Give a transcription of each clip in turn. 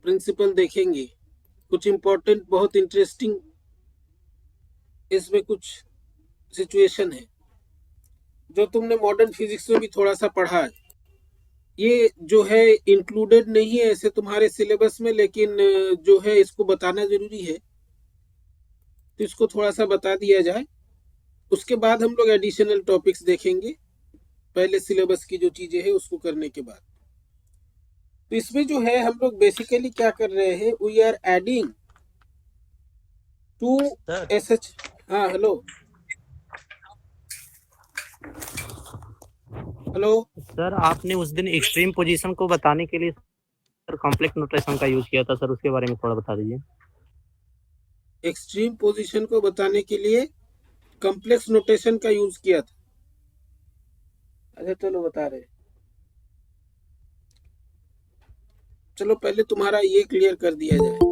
Principal देखेंगे, कुछ important बहुत इंटरेस्टिंग इसमें कुछ सिचुएशन है जो तुमने मॉडर्न फिजिक्स में भी थोड़ा सा पढ़ा है। ये जो है इंक्लूडेड नहीं है ऐसे तुम्हारे सिलेबस में, लेकिन जो है इसको बताना जरूरी है, तो इसको थोड़ा सा बता दिया जाए। उसके बाद हम लोग एडिशनल टॉपिक्स देखेंगे, पहले सिलेबस की जो चीजें हैं उसको करने के बाद। तो इसमें जो है हम लोग बेसिकली क्या कर रहे हैं, we are adding to SH। हाँ हेलो हेलो सर, आपने उस दिन एक्सट्रीम पोजीशन को बताने के लिए सर कॉम्प्लेक्स नोटेशन का यूज किया था सर, उसके बारे में थोड़ा बता दीजिए। एक्सट्रीम पोजीशन को बताने के लिए कॉम्प्लेक्स नोटेशन का यूज किया था। अच्छा चलो बता रहे, चलो पहले तुम्हारा ये क्लियर कर दिया जाए।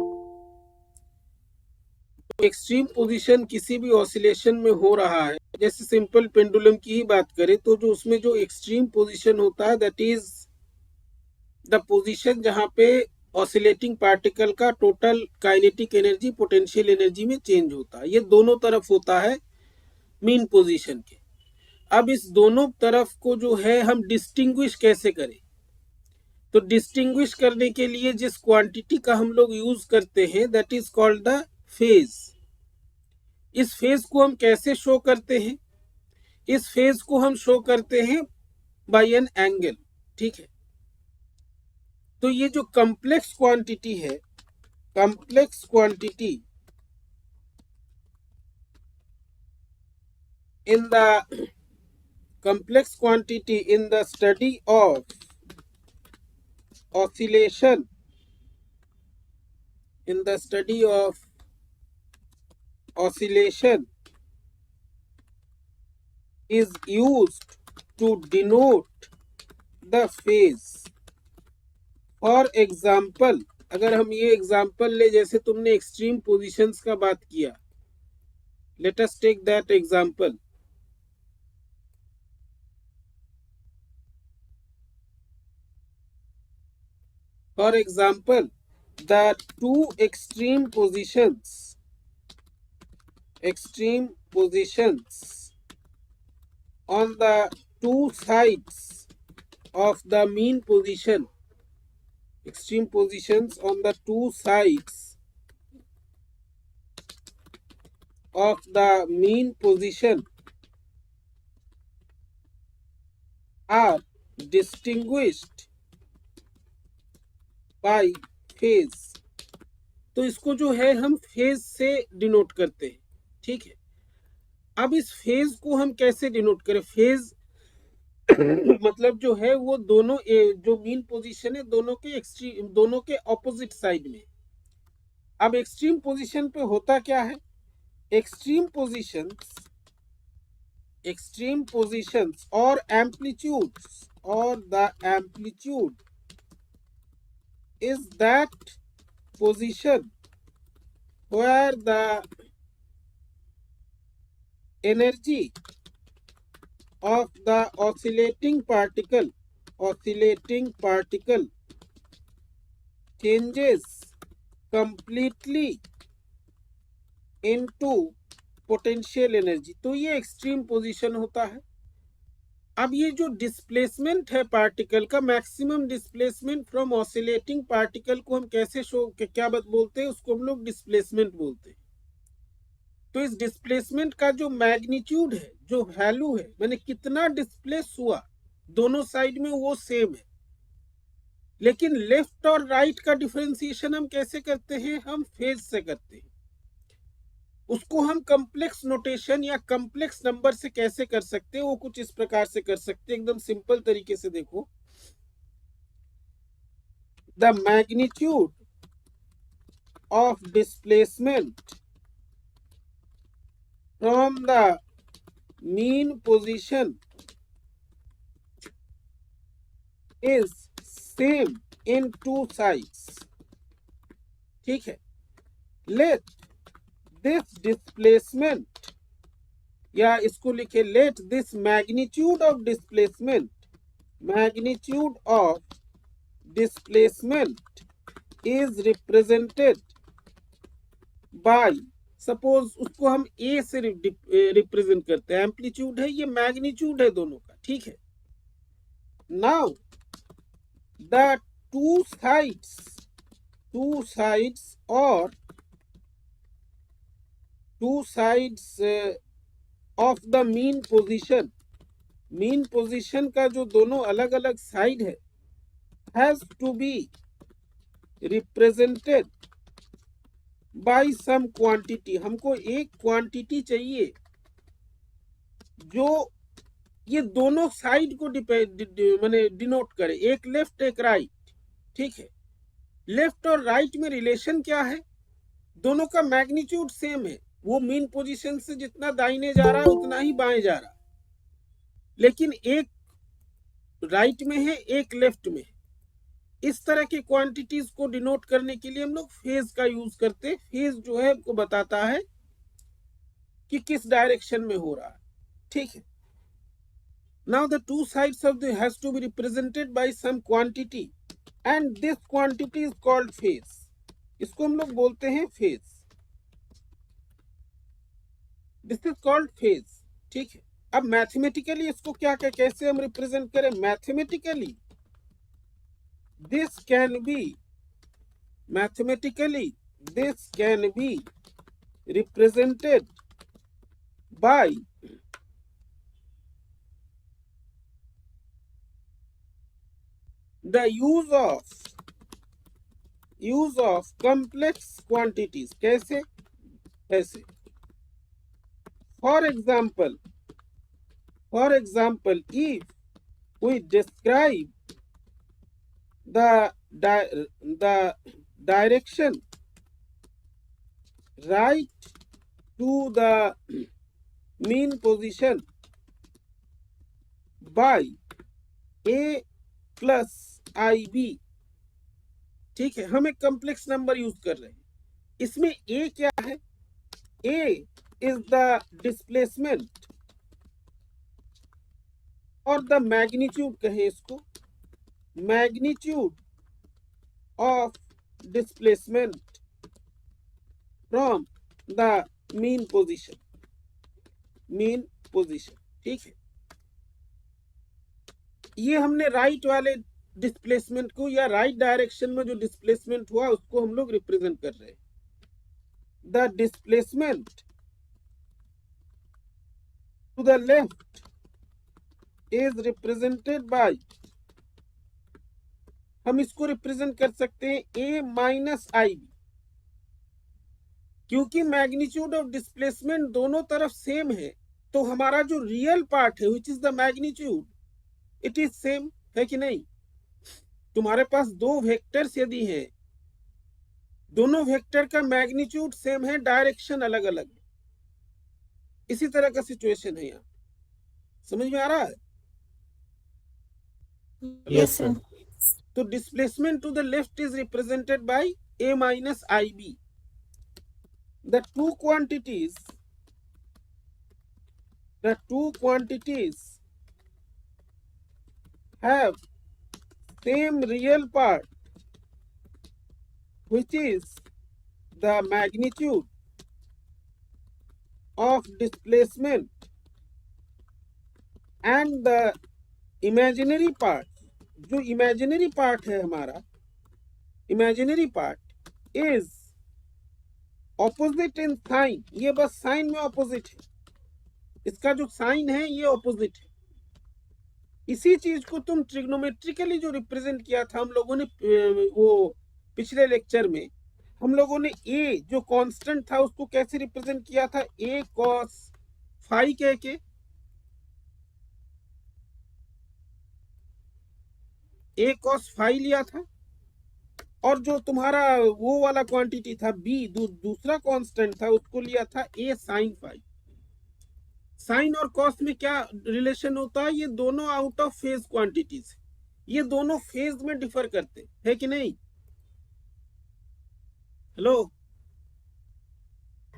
एक्सट्रीम पोजीशन किसी भी ऑसिलेशन में हो रहा है, जैसे सिंपल पेंडुलम की ही बात करें तो जो उसमें जो एक्सट्रीम पोजीशन होता है दैट इज द पोजीशन जहां पे ऑसिलेटिंग पार्टिकल का total kinetic energy potential energy में चेंज होता है। ये दोनों तरफ होता है मीन पोजीशन के। अब इस दोनों तरफ को जो है हम डिस्टिंग्विश कैसे करें, तो डिस्टिंग्विश करने के लिए जिस क्वांटिटी का हम लोग यूज करते हैं that is called the phase. इस फेज को हम कैसे शो करते हैं, इस फेज को हम शो करते हैं बाय एन एंगल। ठीक है, तो ये जो कॉम्प्लेक्स क्वांटिटी है, complex quantity in the complex quantity in the study of oscillation, in the study of oscillation is used to denote the phase. For example, अगर हम ये एग्जाम्पल ले, जैसे तुमने एक्सट्रीम पोजीशंस का बात किया, let us take that example. For example, the two extreme positions on the two sides of the mean position, extreme positions on the two sides of the mean position are distinguished by phase. तो इसको जो है हम phase से denote करते हैं। ठीक है, अब इस फेज को हम कैसे डिनोट करें, फेज मतलब जो है वो दोनों जो मीन पोजीशन है दोनों के एक्सट्रीम, दोनों के ऑपोजिट साइड में। अब एक्सट्रीम पोजीशन पे होता क्या है, एक्सट्रीम पोजीशंस और एम्पलीट्यूड्स, और the amplitude is that position where the energy of the oscillating particle changes completely into potential energy। तो ये एक्सट्रीम पोजीशन होता है। अब ये जो डिस्प्लेसमेंट है पार्टिकल का, maximum displacement from oscillating particle को हम कैसे शो, क्या बोलते हैं उसको, हम लोग डिस्प्लेसमेंट बोलते हैं। तो इस डिस्प्लेसमेंट का जो मैग्नीट्यूड है, जो वैल्यू है, मैंने कितना डिस्प्लेस हुआ दोनों साइड में, वो सेम है। लेकिन लेफ्ट और राइट का डिफरेंशिएशन हम कैसे करते हैं, हम फेज से करते हैं। उसको हम कॉम्प्लेक्स नोटेशन या कॉम्प्लेक्स नंबर से कैसे कर सकते हैं, वो कुछ इस प्रकार से कर सकते हैं, एकदम सिंपल तरीके से देखो। The magnitude of displacement from the mean position is same in two sides. ठीक है, लेट दिस डिस्प्लेसमेंट, या इसको लिखे let this magnitude of displacement is represented by, suppose उसको हम ए से रिप्रेजेंट करते हैं, एम्पलीट्यूड है, ये मैग्नीट्यूड है दोनों का, ठीक है। नाउ द टू साइड्स और two sides of the mean position का जो दोनों अलग अलग साइड है, has to be represented by some quantity. हमको एक क्वांटिटी चाहिए जो ये दोनों साइड को माने डिनोट करे, एक लेफ्ट एक राइट, ठीक है। लेफ्ट और राइट में रिलेशन क्या है, दोनों का मैग्नीट्यूड सेम है, वो मीन पोजीशन से जितना दाहिने जा रहा है उतना ही बाएं जा रहा है, लेकिन एक राइट में है एक लेफ्ट में है। इस तरह की क्वांटिटीज को डिनोट करने के लिए हम लोग फेज का यूज करते हैं। फेज जो है आपको बताता है कि किस डायरेक्शन में हो रहा है, ठीक है। Now the two sides of the has to be represented by some quantity and this quantity is called phase. इसको हम लोग बोलते हैं phase, this is called phase, ठीक है। अब मैथमेटिकली इसको क्या कैसे हम रिप्रेजेंट करें, mathematically this can be represented by the use of complex quantities। कैसे? For example, if we describe the direction right to the mean position by a plus ib, ठीक है। हम एक कॉम्प्लेक्स नंबर यूज कर रहे हैं, इसमें a क्या है, a is the displacement और द मैग्नीट्यूड कहें इसको, magnitude of displacement from the mean position, ठीक है। ये हमने राइट वाले डिस्प्लेसमेंट को या राइट डायरेक्शन में जो डिस्प्लेसमेंट हुआ उसको हम लोग रिप्रेजेंट कर रहे हैं। The displacement to the left is represented by, हम इसको रिप्रेजेंट कर सकते हैं a माइनस आई बी, क्योंकि मैग्नीट्यूड ऑफ डिस्प्लेसमेंट दोनों तरफ सेम है, तो हमारा जो रियल पार्ट है which is the magnitude, it is same, है कि नहीं। तुम्हारे पास दो वेक्टर्स यदि हैं, दोनों वेक्टर का मैग्नीट्यूड सेम है, डायरेक्शन अलग अलग है, इसी तरह का सिचुएशन है यहाँ। समझ में आ रहा है? Yes sir. तो displacement to the left is represented by a minus ib. The two quantities have same real part, which is the magnitude of displacement, and the imaginary part, जो imaginary part है हमारा, imaginary part is opposite in sign। ये बस sign में opposite है, इसका जो sign है ये ऑपोजिट है। इसी चीज को तुम ट्रिग्नोमेट्रिकली जो रिप्रेजेंट किया था हम लोगों ने, वो पिछले लेक्चर में हम लोगों ने a जो कांस्टेंट था उसको कैसे रिप्रेजेंट किया था, a cos फाई कह के, a cos फाई लिया था, और जो तुम्हारा वो वाला क्वांटिटी था b, दूसरा कांस्टेंट था, उसको लिया था a sin फाई। साइन और कॉस में क्या रिलेशन होता है, ये दोनों आउट ऑफ फेज क्वांटिटीज, ये दोनों फेज में डिफर करते हैं कि नहीं। Hello,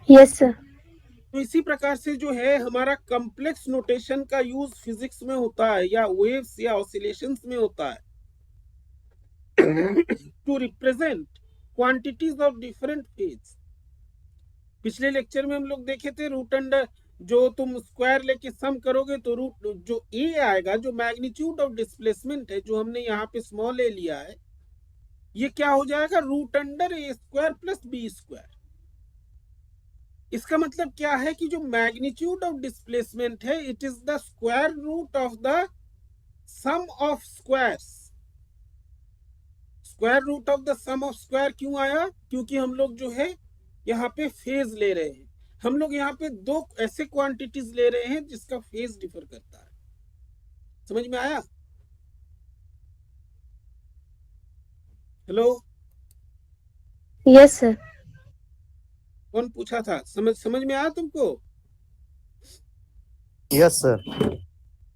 yes sir. तो इसी प्रकार से जो है हमारा कॉम्प्लेक्स नोटेशन का यूज फिजिक्स में होता है या वेव्स या ऑसिलेशंस में होता है to represent quantities of different phase. पिछले लेक्चर में हम लोग देखे थे रूट अंडर, जो तुम स्क्वायर लेके सम करोगे तो रूट जो ए आएगा, जो मैग्नीट्यूड ऑफ डिस्प्लेसमेंट है, जो हमने यहाँ पे स्मॉल ए लिया है, ये क्या हो जाएगा, root under A square plus B square. इसका मतलब क्या है कि जो मैग्नीट्यूड ऑफ डिस्प्लेसमेंट है, it is the square root of the sum of squares. Square root of the sum of square क्यों आया, क्योंकि हम लोग जो है यहाँ पे फेज ले रहे हैं। हम लोग यहाँ पे दो ऐसे क्वांटिटीज ले रहे हैं जिसका फेज डिफर करता है। समझ में आया? Hello, yes sir. कौन पूछा था? समझ में आया तुमको? Yes sir.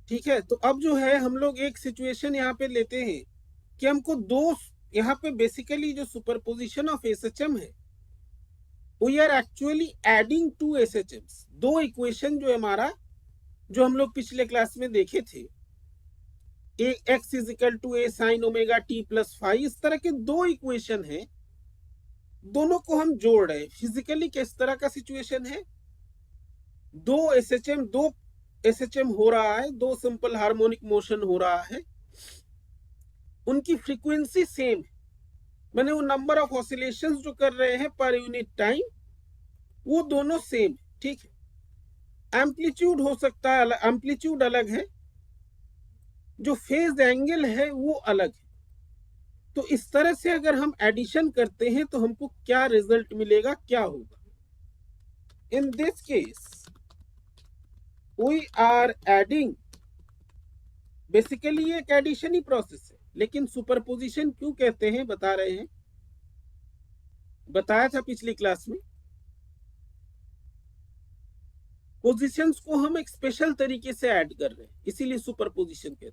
ठीक है, तो अब जो है हम लोग एक सिचुएशन यहाँ पे लेते हैं कि हमको दो, यहाँ पे बेसिकली जो सुपरपोजिशन ऑफ एसएचएम है, we are actually adding two SHMs. दो इक्वेशन जो हमारा, जो हम लोग पिछले क्लास में देखे थे, A X is equal to A sine omega T plus five, इस तरह के दो इक्वेशन है, दोनों को हम जोड़ रहे हैं। फिजिकली किस तरह का सिचुएशन है, दो एसएचएम हो रहा है, दो सिंपल हार्मोनिक मोशन हो रहा है, उनकी फ्रीक्वेंसी सेम है, मैंने वो नंबर ऑफ ऑसिलेशंस जो कर रहे हैं पर यूनिट टाइम, वो दोनों सेम है। ठीक है, एम्पलीट्यूड हो सकता है, एम्पलीट्यूड अलग है, जो फेज एंगल है वो अलग है। तो इस तरह से अगर हम एडिशन करते हैं तो हमको क्या रिजल्ट मिलेगा, क्या होगा? In this case we are adding, basically एक एडिशन ही प्रोसेस है, लेकिन सुपरपोजिशन क्यों कहते हैं बता रहे हैं, बताया था पिछली क्लास में। पोजीशंस को हम एक स्पेशल तरीके से ऐड कर रहे हैं, इसीलिए सुपरपोजिशन कहते हैं।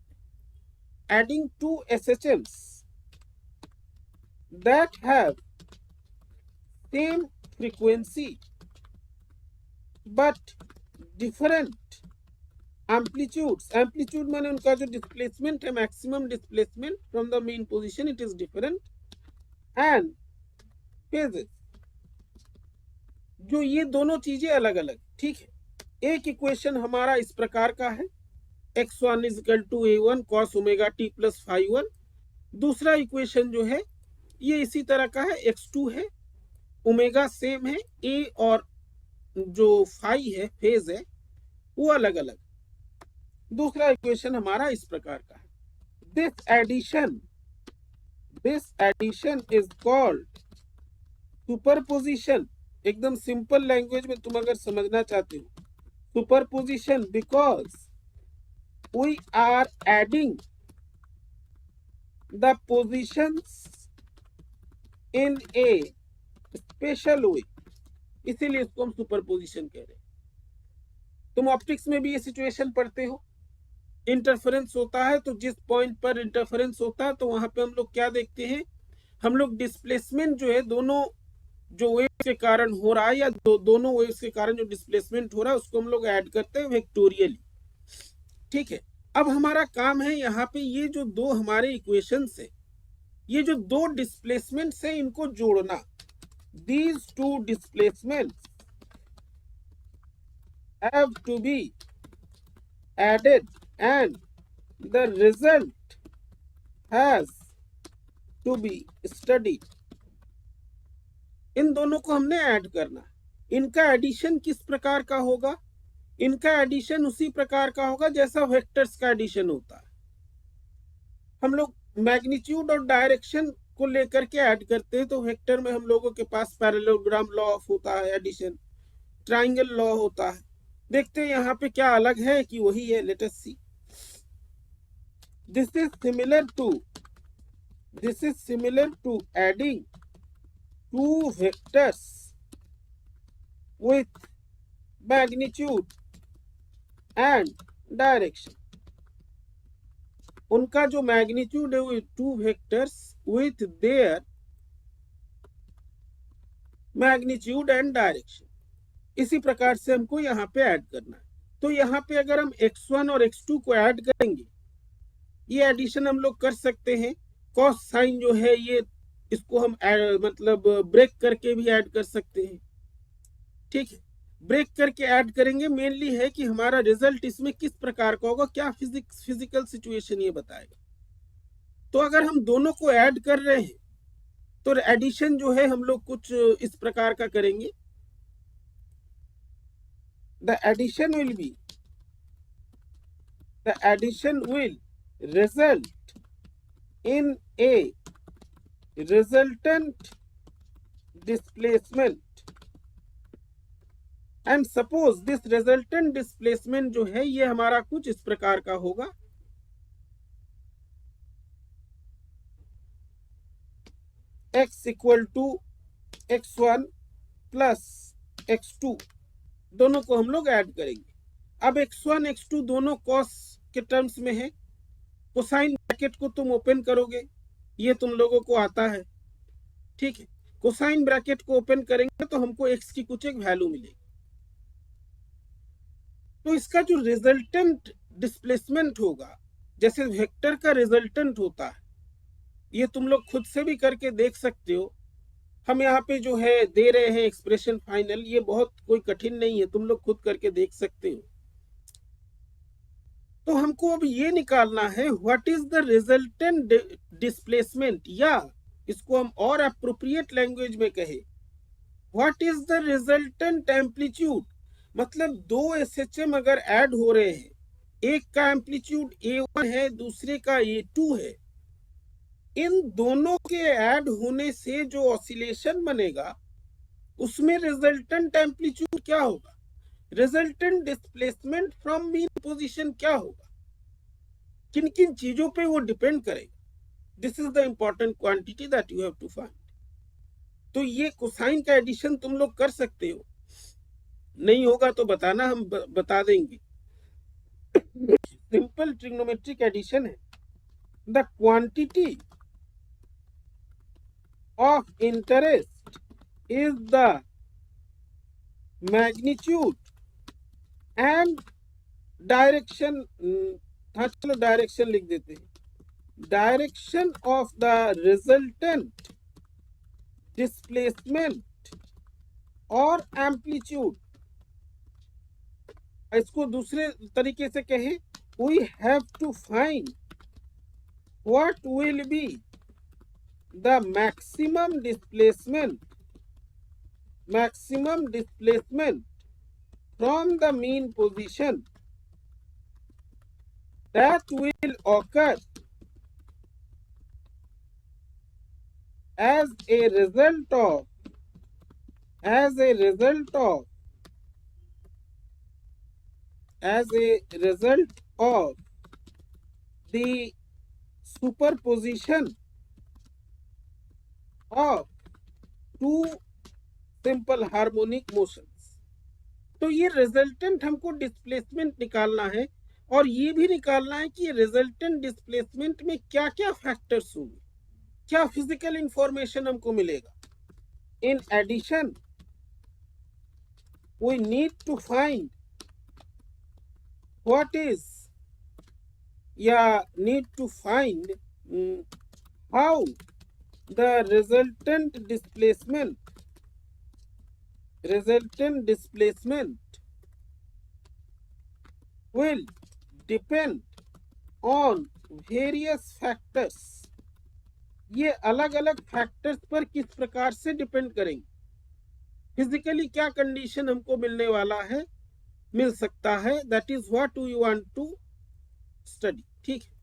Adding two SHMs that have same frequency but different amplitudes. Amplitude माने उनका जो displacement है, maximum displacement from the mean position, it is different, and phases, जो ये दोनों चीजें अलग अलग। ठीक है, एक इक्वेशन हमारा इस प्रकार का है, x1 is equal to a1 cos omega t plus phi 1। दूसरा इक्वेशन जो है ये इसी तरह का है, x2 है, ओमेगा सेम है, a और जो फाई है, फेज है, वो अलग अलग। दूसरा इक्वेशन हमारा इस प्रकार का है। This addition is called superposition. एकदम सिंपल लैंग्वेज में तुम अगर समझना चाहते हो, superposition because we are adding the positions in a special way, इसीलिए इसको हम सुपरपोजिशन कह रहे हैं। तुम ऑप्टिक्स में भी ये सिचुएशन पढ़ते हो, इंटरफेरेंस होता है, तो जिस पॉइंट पर इंटरफेरेंस होता है तो वहां पे हम लोग क्या देखते हैं, हम लोग डिस्प्लेसमेंट जो है दोनों जो वेव्स के कारण हो रहा है, या दोनों वेव्स के कारण जो डिस्प्लेसमेंट हो रहा है, उसको हम लोग ऐड करते हैं वेक्टोरियली। ठीक है, अब हमारा काम है यहाँ पे ये जो दो हमारे इक्वेशंस है, ये जो दो डिस्प्लेसमेंट्स है, इनको जोड़ना। These two displacements have to be added and the result has to be studied. इन दोनों को हमने ऐड करना। इनका एडिशन किस प्रकार का होगा, इनका एडिशन उसी प्रकार का होगा जैसा वेक्टर्स का एडिशन होता है। हम लोग मैग्नीट्यूड और डायरेक्शन को लेकर के ऐड करते हैं, तो वेक्टर में हम लोगों के पास पैरेललोग्राम लॉ ऑफ होता है एडिशन, ट्राइंगल लॉ होता है। देखते हैं यहाँ पे क्या अलग है कि वही है, let us see. This is similar to adding two vectors with magnitude and direction. उनका जो मैग्नीट्यूड है वो two vectors with their magnitude and direction, इसी प्रकार से हमको यहाँ पे ऐड करना है। तो यहाँ पे अगर हम x1 और x2 को ऐड करेंगे, ये एडिशन हम लोग कर सकते हैं। कॉस साइन जो है ये इसको हम मतलब ब्रेक करके भी ऐड कर सकते हैं। ठीक है, ब्रेक करके ऐड करेंगे, मेनली है कि हमारा रिजल्ट इसमें किस प्रकार का होगा, क्या फिजिकल सिचुएशन ये बताएगा। तो अगर हम दोनों को ऐड कर रहे हैं तो एडिशन जो है हम लोग कुछ इस प्रकार का करेंगे। The addition will result in a resultant displacement, and suppose this resultant displacement जो है ये हमारा कुछ इस प्रकार का होगा। x equal to x1 plus x2, दोनों को हम लोग ऐड करेंगे। अब x1 x2 दोनों कॉस के टर्म्स में है, कोसाइन ब्रैकेट को तुम ओपन करोगे, ये तुम लोगों को आता है। ठीक है, कोसाइन ब्रैकेट को ओपन करेंगे तो हमको x की कुछ एक वैल्यू मिलेगी। तो इसका जो रिजल्टेंट डिस्प्लेसमेंट होगा, जैसे वेक्टर का रिजल्टेंट होता है, ये तुम लोग खुद से भी करके देख सकते हो। हम यहाँ पे जो है दे रहे हैं एक्सप्रेशन फाइनल, ये बहुत कोई कठिन नहीं है, तुम लोग खुद करके देख सकते हो। तो हमको अब ये निकालना है what is the resultant displacement, या इसको हम और अप्रोप्रिएट लैंग्वेज में कहे what is the resultant amplitude. मतलब दो SHM अगर ऐड हो रहे हैं, एक का एम्पलीट्यूड A1 है, दूसरे का A2 है, इन दोनों के ऐड होने से जो ऑसिलेशन बनेगा उसमें रिजल्टेंट एम्पलीट्यूड क्या होगा, resultant displacement from mean position क्या होगा, किन किन चीजों पे वो डिपेंड करेगा। This is the important quantity that you have to find. तो ये कोसाइन का एडिशन तुम लोग कर सकते हो, नहीं होगा तो बताना, हम बता देंगे। सिंपल ट्रिग्नोमेट्रिक एडिशन है। The quantity of interest is the magnitude and direction, चलो डायरेक्शन लिख देते हैं, direction of the resultant displacement और एम्पलीट्यूड। इसको दूसरे तरीके से कहें, we have to find what will be the maximum displacement from the mean position that will occur as a result of the superposition of two simple harmonic motions। तो ये resultant हमको displacement निकालना है, और ये भी निकालना है कि रिजल्टेंट डिस्प्लेसमेंट में क्या क्या फैक्टर्स होंगे, क्या फिजिकल इंफॉर्मेशन हमको मिलेगा। In addition we need to find what is, या need to find how the resultant displacement will depend on various factors। ये अलग अलग फैक्टर्स पर किस प्रकार से डिपेंड करेंगे, फिजिकली क्या कंडीशन हमको मिलने वाला है, मिल सकता है, that is what we want to study. ठीक है,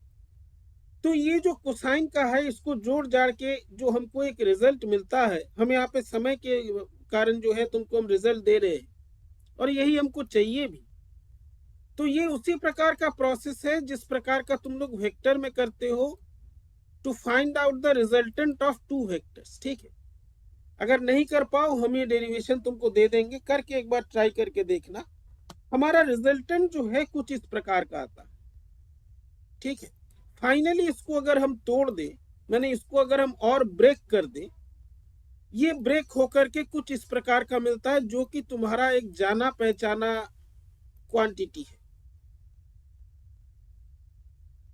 तो ये जो कोसाइन का है, इसको जोड़ जाड़ के जो हमको एक रिजल्ट मिलता है, हम यहाँ पे समय के कारण जो है तुमको हम रिजल्ट दे रहे हैं, और यही हमको चाहिए भी। तो ये उसी प्रकार का प्रोसेस है जिस प्रकार का तुम लोग वेक्टर में करते हो, to find out the resultant of two vectors. ठीक है, अगर नहीं कर पाओ हम ये डेरिवेशन तुमको दे देंगे, करके एक बार ट्राई करके देखना। हमारा रिजल्टेंट जो है कुछ इस प्रकार का आता है। ठीक है, फाइनली इसको अगर हम तोड़ दें, मैंने इसको अगर हम और ब्रेक कर दें, ये ब्रेक होकर के कुछ इस प्रकार का मिलता है, जो कि तुम्हारा एक जाना पहचाना क्वांटिटी है।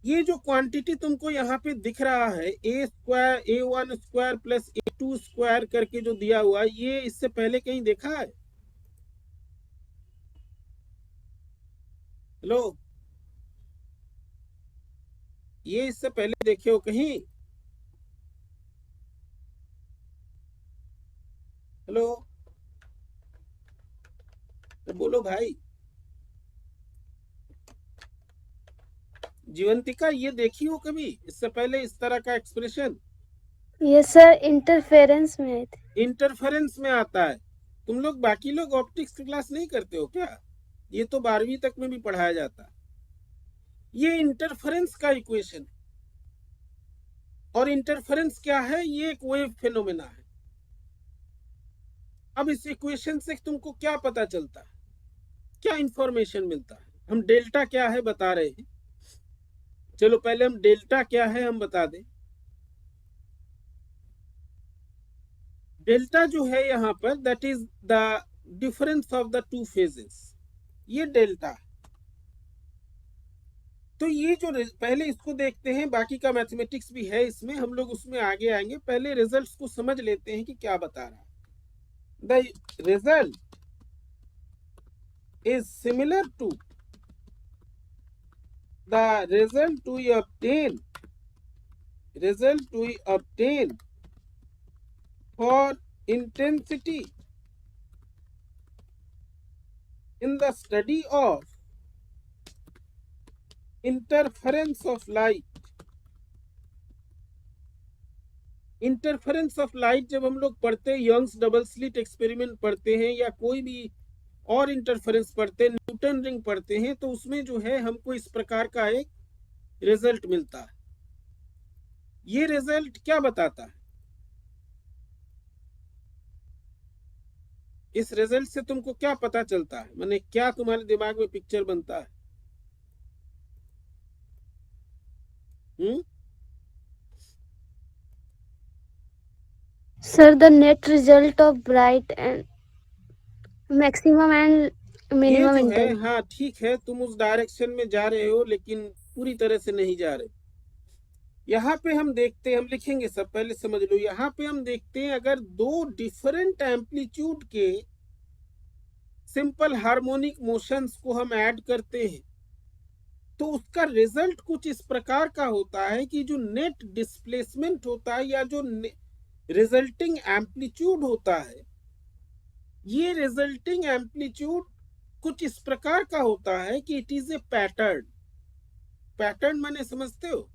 ये जो क्वांटिटी तुमको यहाँ पे दिख रहा है A1 प्लस A2 स्क्वायर करके जो दिया हुआ है, ये इससे पहले कहीं देखा है? हेलो, ये इससे पहले देखे हो कहीं? हेलो, तो बोलो भाई। जीवंतिका, ये देखी हो कभी इससे पहले इस तरह का एक्सप्रेशन? यस सर, इंटरफेरेंस में आए थे। इंटरफेरेंस में आता है। तुम लोग बाकी लोग ऑप्टिक्स की क्लास नहीं करते हो क्या? ये तो 12वीं तक में भी पढ़ाया जाता है। ये इंटरफेरेंस का इक्वेशन है। और इंटरफेरेंस क्या है? ये एक वेव फेनोमेना है। अब इस इक्वेशन से तुमको क्या पता चलता है, क्या इंफॉर्मेशन मिलता है? हम डेल्टा क्या है बता रहे हैं। चलो पहले हम डेल्टा क्या है हम बता दें। डेल्टा जो है यहाँ पर, that is the difference of the two phases, ये डेल्टा है। तो ये जो पहले इसको देखते हैं, बाकी का मैथमेटिक्स भी है इसमें, हम लोग उसमें आगे आएंगे। पहले रिजल्ट्स को समझ लेते हैं कि क्या बता रहा है। The result is similar to the result we obtain for intensity in the study of interference of light। Interference of light जब हम लोग पढ़ते हैं, यंग्स डबल स्लिट एक्सपेरिमेंट पढ़ते हैं या कोई भी और इंटरफेरेंस पढ़ते हैं, न्यूटन रिंग पढ़ते हैं, तो उसमें जो है हमको इस प्रकार का एक रिजल्ट मिलता है। ये रिजल्ट क्या बताता है? इस रिजल्ट से तुमको क्या पता चलता है, माने क्या तुम्हारे दिमाग में पिक्चर बनता है? Sir, the net result of bright and maximum and ये मिनिमम जो है, इंटेंसिटी। हाँ ठीक है, तुम उस डायरेक्शन में जा रहे हो, लेकिन पूरी तरह से नहीं जा रहे। यहाँ पे हम देखते हैं, हम लिखेंगे सब, पहले समझ लो। यहाँ पे हम देखते हैं, अगर दो डिफरेंट एम्पलीट्यूड के सिंपल हार्मोनिक मोशंस को हम ऐड करते हैं, तो उसका रिजल्ट कुछ इस प्रकार का होता है कि जो नेट डिस्प्लेसमेंट होता है या जो रिजल्टिंग एम्पलीट्यूड होता है, ये रिजल्टिंग एम्पलीट्यूड कुछ इस प्रकार का होता है कि it is a pattern. Pattern माने समझते हो?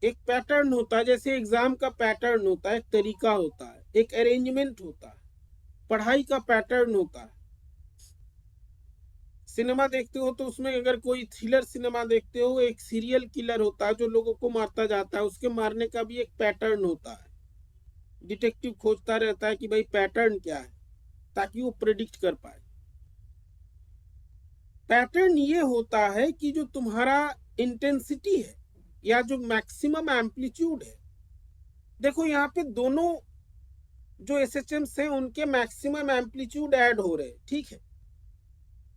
एक पैटर्न होता है, जैसे एग्जाम का पैटर्न होता है, एक तरीका होता है, एक अरेंजमेंट होता है, पढ़ाई का पैटर्न होता है। सिनेमा देखते हो तो उसमें अगर कोई थ्रिलर सिनेमा देखते हो, एक सीरियल किलर होता है जो लोगों को मारता जाता है, उसके मारने का भी एक पैटर्न होता है। डिटेक्टिव खोजता रहता है कि भाई पैटर्न क्या है, ताकि वो प्रेडिक्ट कर पाए। पैटर्न ये होता है कि जो तुम्हारा इंटेंसिटी है या जो मैक्सिमम एम्पलीट्यूड है, देखो यहाँ पे दोनों जो एसएचएम्स हैं उनके मैक्सिमम एम्पलीट्यूड ऐड हो रहे हैं, ठीक है।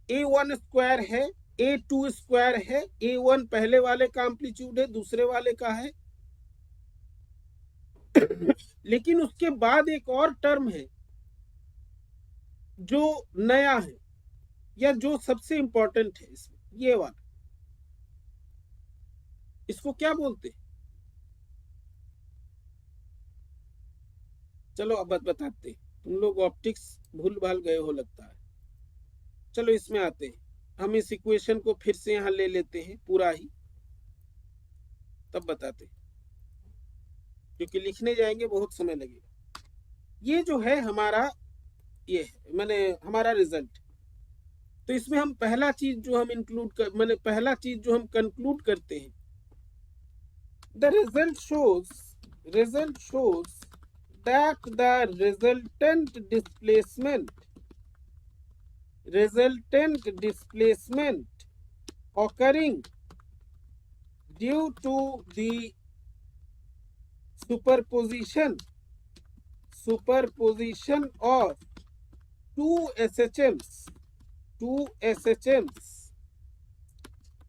A1 स्क्वायर है, A2 स्क्वायर है। A1 पहले वाले का एम्पलीट्यूड है, दूसरे वाले का है। लेकिन उसके बाद एक और टर्म है जो नया है या जो सबसे इंपॉर्टेंट है इसमें, ये वाला। इसको क्या बोलते हैं? चलो अब बताते हैं, तुम लोग ऑप्टिक्स भूल भाल गए हो लगता है। चलो इसमें आते हैं, हम इस इक्वेशन को फिर से यहाँ ले लेते हैं पूरा ही, तब बताते हैं, क्योंकि लिखने जाएंगे बहुत समय लगेगा। ये जो है हमारा, ये है मैंने हमारा रिजल्ट। तो इसमें हम पहला चीज जो हम इंक्लूड कर, मैंने पहला चीज जो हम कंक्लूड करते हैं, the result shows that the resultant displacement occurring due to the superposition of two SHMs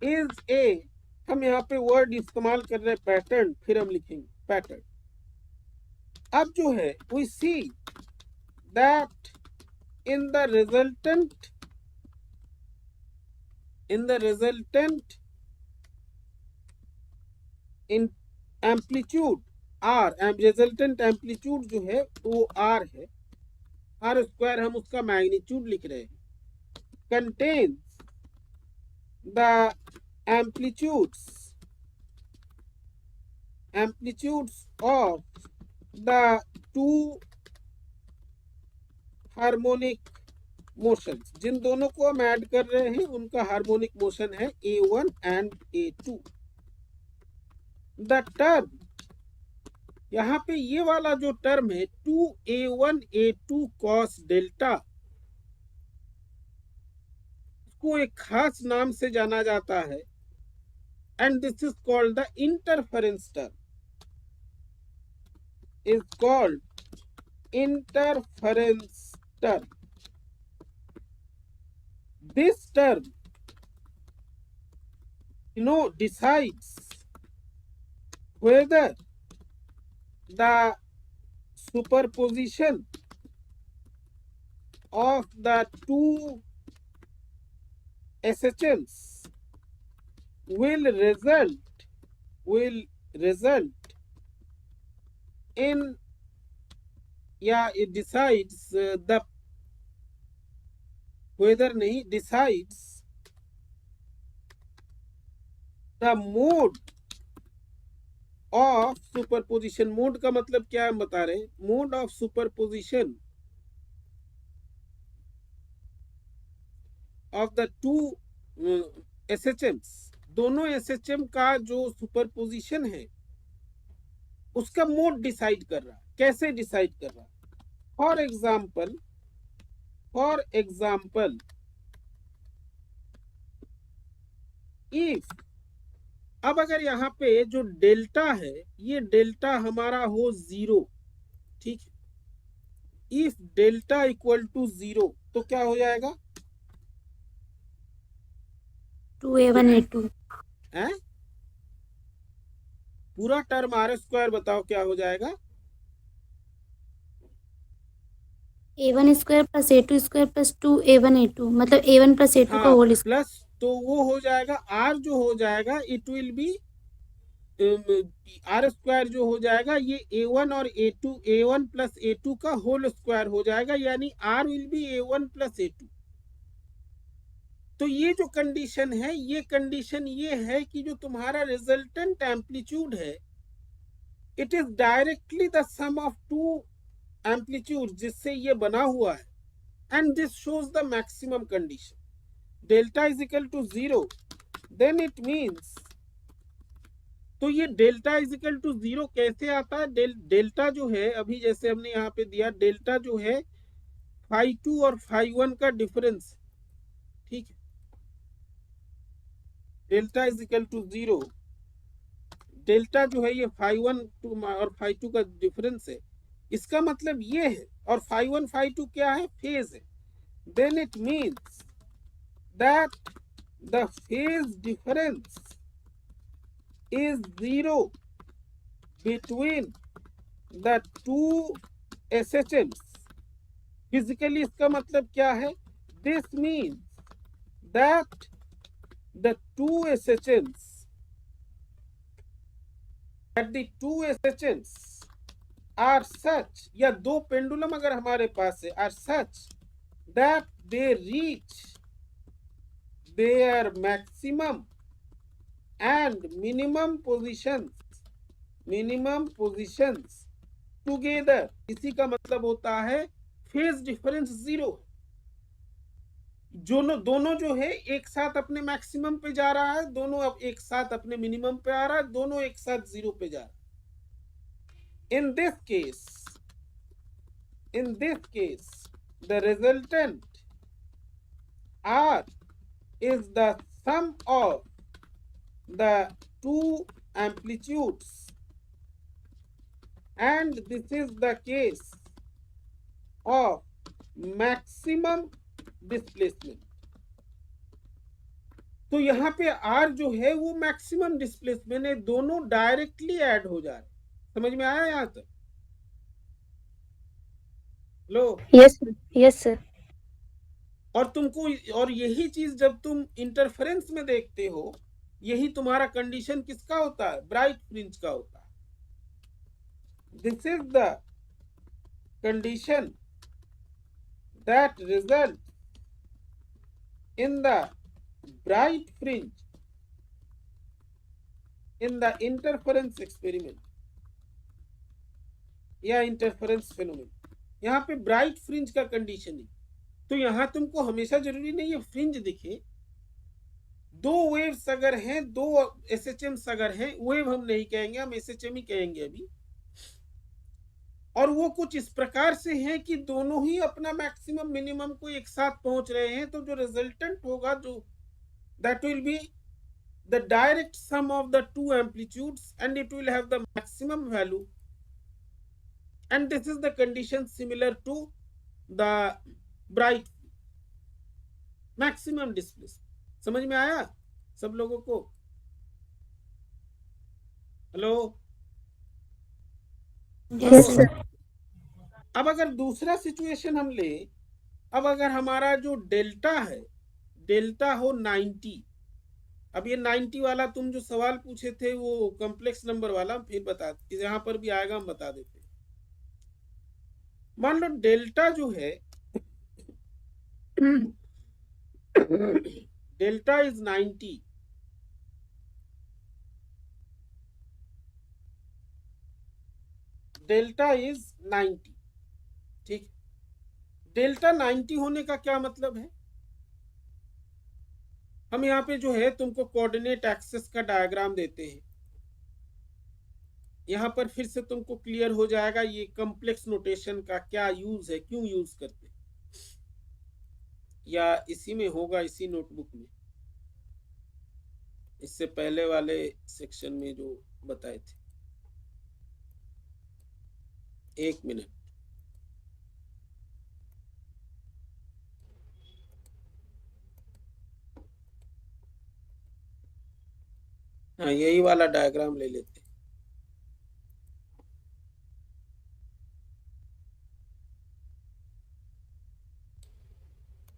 is a, हम यहाँ पे वर्ड इस्तेमाल कर रहे हैं पैटर्न, फिर हम लिखेंगे पैटर्न। अब जो है we see that in the resultant in amplitude R, resultant amplitude जो है वो आर है, आर स्क्वायर हम उसका मैग्नीट्यूड लिख रहे हैं, contains the amplitudes of the two harmonic motions, जिन दोनों को हम ऐड कर रहे हैं उनका हार्मोनिक मोशन है A1 and A2। The term, यहाँ पे ये वाला जो टर्म है 2A1 A2 cos डेल्टा, को एक खास नाम से जाना जाता है, and this is called the interference term, is called interference term. This term, decides whether the superposition of the two SHMs will result in, it decides the whether नहीं, decides the mode of superposition। Mode का मतलब क्या हम बता रहे हैं, mode of superposition of the two SHMs, दोनों SHM का जो सुपरपोजिशन है उसका मोड डिसाइड कर रहा है। कैसे डिसाइड कर रहा है? फॉर एग्जाम्पल इफ, अब अगर यहाँ पे जो डेल्टा है, ये डेल्टा हमारा हो 0, ठीक है, इफ डेल्टा इक्वल टू 0 तो क्या हो जाएगा, 2A1 A2 है पूरा टर्म आर स्क्वायर, बताओ क्या हो जाएगा, A1 square plus A2 square plus 2A1 A2, मतलब A1 प्लस A2 का होल स्क्वायर प्लस, तो वो हो जाएगा आर जो हो जाएगा, it will be R square जो हो जाएगा, ये A1 और A2, A1 प्लस A2 का होल स्क्वायर हो जाएगा, यानी are will be A1 plus A2। तो ये जो कंडीशन है, ये कंडीशन ये है कि जो तुम्हारा रिजल्टेंट एम्पलीट्यूड है, it is directly the sum of two amplitude जिससे ये बना हुआ है, and this shows the maximum condition. Delta is equal to 0, then it means, तो ये डेल्टा इज इक्वल टू 0 कैसे आता है, डेल्टा जो है अभी जैसे हमने यहाँ पे दिया, डेल्टा जो है φ2 और φ1 का डिफरेंस, ठीक है, delta is equal to 0, delta जो है ये φ1 और φ2 का डिफरेंस है, इसका मतलब ये है, और φ1 φ2 क्या है, फेज है, then it means that the phase difference is 0 between the two SHMs। Physically इसका मतलब क्या है, this means that the two SHMs are such, या दो पेंडुलम अगर हमारे पास है, are such that they reach their maximum and minimum positions together। इसी का मतलब होता है फेज डिफरेंस 0। दोनों जो है एक साथ अपने मैक्सिमम पे जा रहा है, दोनों अब एक साथ अपने मिनिमम पे आ रहा है, दोनों एक साथ 0 पे जा रहा है। In this case the resultant R is the sum of the two amplitudes, and this is the case of maximum displacement। तो यहाँ पे आर जो है वो मैक्सिमम डिस्प्लेसमेंट है, दोनों डायरेक्टली ऐड हो जा रहे। समझ में आया यहाँ तक? लो, यस सर। और तुमको, और यही चीज जब तुम इंटरफेरेंस में देखते हो, यही तुम्हारा कंडीशन किसका होता है? ब्राइट फ्रिंज का होता है। This is the condition that result in the bright fringe in the interference experiment या इंटरफेरेंस फेनोमेन। यहाँ पे ब्राइट फ्रिंज का कंडीशन है। तो यहाँ तुमको हमेशा जरूरी नहीं है फ्रिंज दिखे, दो वेव्स अगर हैं, दो एसएचएम्स अगर हैं, वेव हम नहीं कहेंगे, हम एसएचएम ही कहेंगे अभी, और वो कुछ इस प्रकार से हैं कि दोनों ही अपना मैक्सिमम मिनिमम को एक साथ पहुंच रहे हैं, तो जो रिजल्टेंट होगा, जो that will be the direct sum of the two amplitudes and it will have the maximum value, and this is the condition similar to the bright maximum displacement. समझ में आया सब लोगों को? हेलो? Yes sir. अब अगर दूसरा situation हम ले, अब अगर हमारा जो डेल्टा है, डेल्टा हो 90, अब ये 90 वाला तुम जो सवाल पूछे थे वो कॉम्प्लेक्स नंबर वाला, फिर बता, यहाँ पर भी आएगा, हम बता देते हैं। मान लो डेल्टा जो है डेल्टा इज 90, डेल्टा इज 90, ठीक। डेल्टा 90 होने का क्या मतलब है? हम यहाँ पे जो है तुमको कोऑर्डिनेट एक्सिस का डायग्राम देते हैं, यहाँ पर फिर से तुमको क्लियर हो जाएगा ये कॉम्प्लेक्स नोटेशन का क्या यूज है, क्यों यूज करते हैं, या इसी में होगा, इसी नोटबुक में, इससे पहले वाले सेक्शन में जो बताए थे। एक मिनट, हाँ यही वाला डायग्राम ले लेते हैं।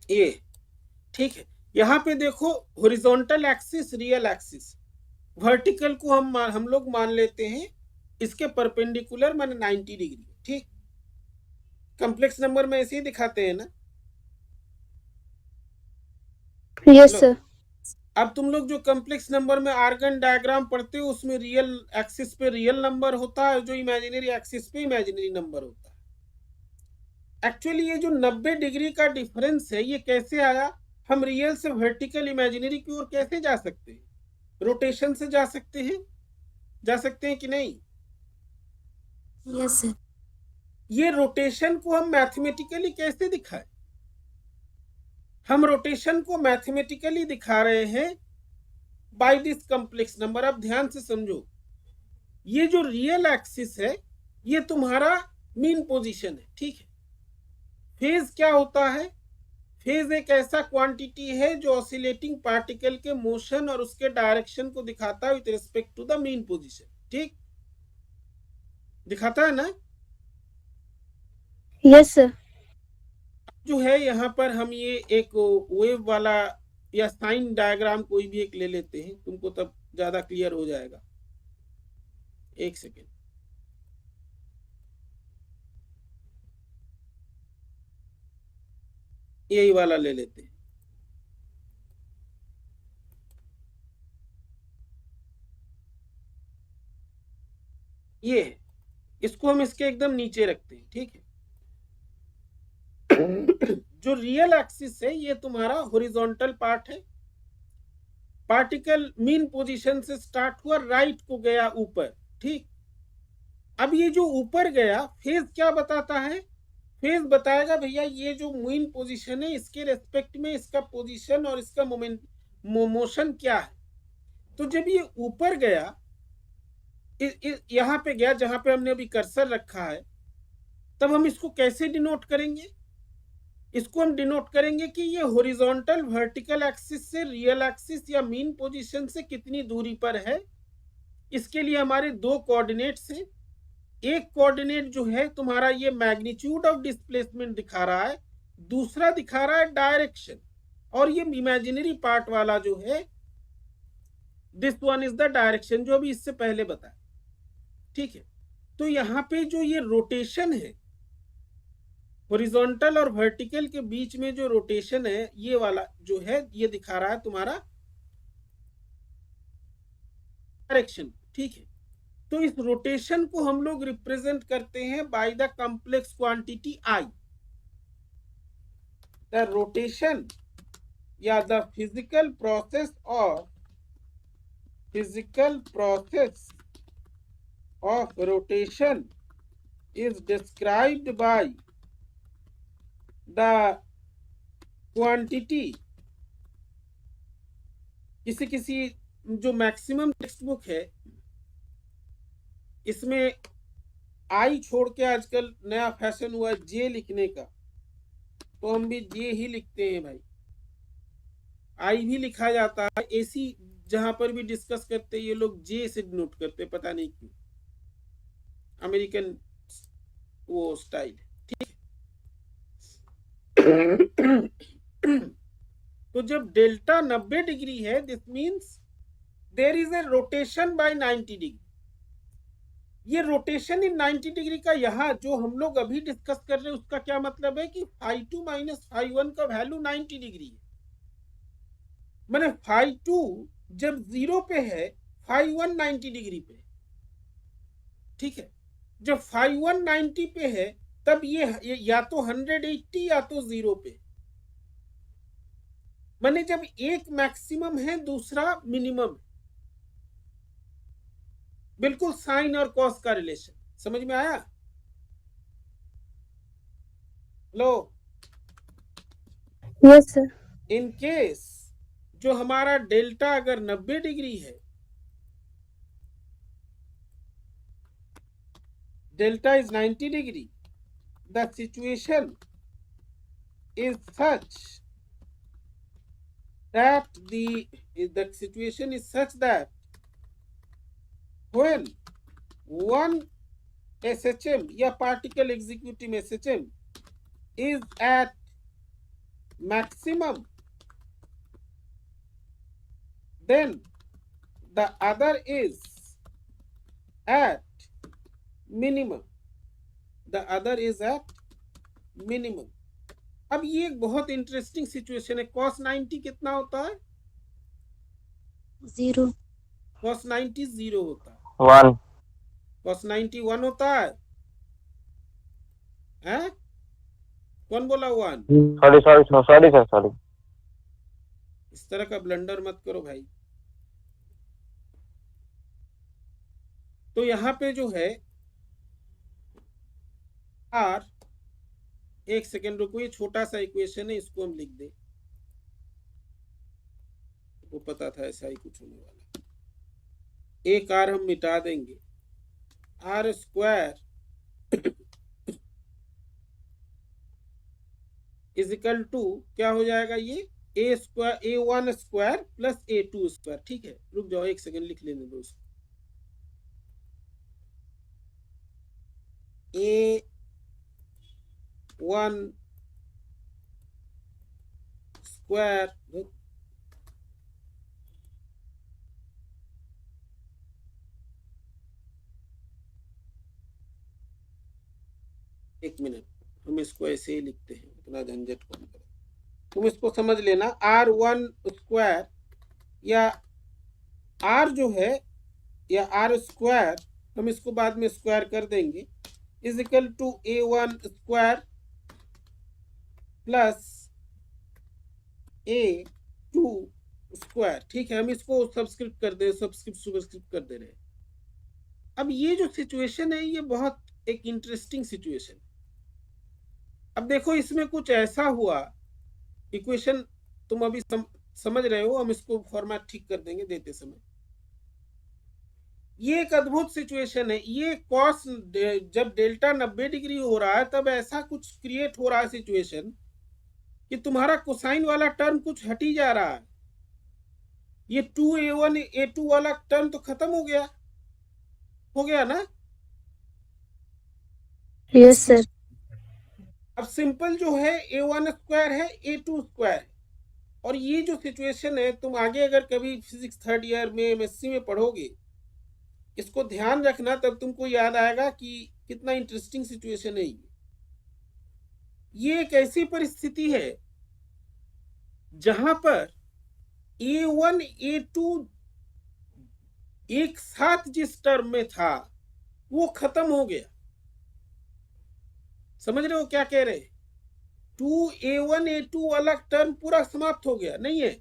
ये ठीक है। यहाँ पे देखो, horizontal axis, real axis, vertical को हम लोग मान लेते हैं इसके परपेंडिकुलर माने 90 डिग्री, ठीक। कॉम्प्लेक्स नंबर में ऐसे ही दिखाते हैं ना? Yes sir. अब तुम लोग जो कॉम्प्लेक्स नंबर में आर्गन डायग्राम पढ़ते हो, उसमें रियल एक्सिस पे रियल नंबर होता है, जो इमेजिनरी एक्सिस पे इमेजिनरी नंबर होता है। एक्चुअली ये जो 90 डिग्री का डिफरेंस है, ये कैसे आया? हम रियल से वर्टिकल इमेजिनरी की ओर कैसे जा सकते हैं? रोटेशन से जा सकते हैं कि नहीं? Yes sir. ये रोटेशन को हम मैथमेटिकली कैसे दिखाएं? हम रोटेशन को मैथमेटिकली दिखा रहे हैं बाय दिस कॉम्प्लेक्स नंबर। अब ध्यान से समझो, ये जो रियल एक्सिस है ये तुम्हारा मीन पोजीशन है, ठीक है। फेज क्या होता है? फेज एक ऐसा क्वांटिटी है जो ऑसिलेटिंग पार्टिकल के मोशन और उसके डायरेक्शन को दिखाता है with respect to the mean position, ठीक। दिखाता है ना? Yes sir. जो है यहाँ पर हम ये एक वेव वाला या साइन डायग्राम कोई भी एक ले लेते हैं, तुमको तब ज्यादा क्लियर हो जाएगा। एक सेकेंड, यही वाला ले लेते हैं। ये इसको हम इसके एकदम नीचे रखते हैं, ठीक है। जो रियल एक्सिस है ये तुम्हारा हॉरिजॉन्टल पार्ट है। पार्टिकल मीन पोजीशन से स्टार्ट हुआ, राइट को गया ऊपर, ठीक। अब ये जो ऊपर गया, फेज क्या बताता है? फेज बताएगा भैया ये जो मीन पोजीशन है इसके रेस्पेक्ट में इसका पोजीशन और इसका मोमेंट मोशन क्या है। तो जब ये ऊपर गया, यहां पे गया जहां पे हमने अभी कर्सर रखा है, तब हम इसको कैसे डिनोट करेंगे? इसको हम डिनोट करेंगे कि ये हॉरिजॉन्टल वर्टिकल एक्सिस से रियल एक्सिस या मीन पोजीशन से कितनी दूरी पर है। इसके लिए हमारे दो कोऑर्डिनेट्स हैं। एक कोऑर्डिनेट जो है तुम्हारा ये मैग्नीट्यूड ऑफ डिस्प्लेसमेंट दिखा रहा है, दूसरा दिखा रहा है डायरेक्शन, और ये इमेजिनरी पार्ट वाला जो है this one is the direction, जो अभी इससे पहले बताया। ठीक है, तो यहाँ पे जो ये रोटेशन है हॉरिजॉन्टल और वर्टिकल के बीच में जो रोटेशन है ये वाला जो है ये दिखा रहा है तुम्हारा डायरेक्शन। ठीक है, तो इस रोटेशन को हम लोग रिप्रेजेंट करते हैं by the complex quantity I. The rotation या the physical process of rotation is described by the quantity। किसी जो मैक्सिमम टेक्स्ट बुक है इसमें आई छोड़ के आजकल नया फैशन हुआ है जे लिखने का, तो हम भी जे ही लिखते हैं भाई। आई भी लिखा जाता है, ऐसी जहां पर भी डिस्कस करते ये लोग जे से डिनोट करते, पता नहीं क्यों, अमेरिकन वो स्टाइल। ठीक तो जब डेल्टा 90 डिग्री है this means there is a rotation by 90 degree. ये रोटेशन इन 90 डिग्री का यहाँ जो हम लोग अभी डिस्कस कर रहे हैं उसका क्या मतलब है कि φ2 माइनस φ1 का वैल्यू 90 डिग्री है। माने φ2 जब 0 पे है φ1 90 डिग्री पे। ठीक है, जब φ1 90 पे है तब ये या तो 180 या तो 0 पे। माने जब एक मैक्सिमम है दूसरा मिनिमम, बिल्कुल साइन और कॉस का रिलेशन। समझ में आया? लो यस सर। इन केस जो हमारा डेल्टा अगर 90 डिग्री है, delta is 90 degree, the situation is such that the situation is such that when one SHM या particle executing SHM is at maximum, then the other is at minimum. The other is at minimum. अब ये एक बहुत interesting situation है। cos 90 कितना होता है? 0। cos 90 0 होता है। 1 cos 90 1 होता है। हैं? कौन बोला 1? सॉरी। इस तरह का ब्लंडर मत करो भाई। तो यहाँ पे जो है r, एक सेकेंड रुको, ये छोटा सा इक्वेशन है, इसको हम लिख दे। वो पता था ऐसा ही कुछ होने वाला। एक r हम मिटा देंगे, r square is equal to क्या हो जाएगा, ये a square a1 square plus a2 square. ठीक है, रुक जाओ एक सेकेंड, लिख लेने दो इसको। a1 स्क्वायर एक मिनट, हम इसको ऐसे ही लिखते हैं, इतना झंझट कौन करे। तुम इसको समझ लेना, r1 स्क्वायर या r जो है या r स्क्वायर, हम इसको बाद में स्क्वायर कर देंगे, is equal to a1 square plus a2 square. ठीक है, हम इसको सब्सक्रिप्ट कर दे, सब्सक्रिप्ट कर दे रहे हैं। अब ये जो सिचुएशन है ये बहुत एक इंटरेस्टिंग सिचुएशन। अब देखो इसमें कुछ ऐसा हुआ, इक्वेशन तुम अभी समझ रहे हो, हम इसको फॉर्मेट ठीक कर देंगे देते समय। ये एक अद्भुत सिचुएशन है। ये कॉस जब डेल्टा 90 डिग्री हो रहा है तब ऐसा कुछ क्रिएट हो रहा है सिचुएशन कि तुम्हारा कोसाइन वाला टर्म कुछ हट ही जा रहा है। ये 2a1 a2 वाला टर्म तो खत्म हो गया ना। Yes sir. अब सिंपल जो है a1 स्क्वायर है a2 स्क्वायर है। और ये जो सिचुएशन है, तुम आगे अगर कभी फिजिक्स थर्ड ईयर में एमएससी में पढ़ोगे, इसको ध्यान रखना, तब तुमको याद आएगा कि कितना इंटरेस्टिंग सिचुएशन है। ये एक ऐसी परिस्थिति है जहां पर a1 a2 एक साथ जिस टर्म में था वो खत्म हो गया। समझ रहे हो क्या कह रहे हैं? 2a1 a2 वाला टर्म पूरा समाप्त हो गया, नहीं है,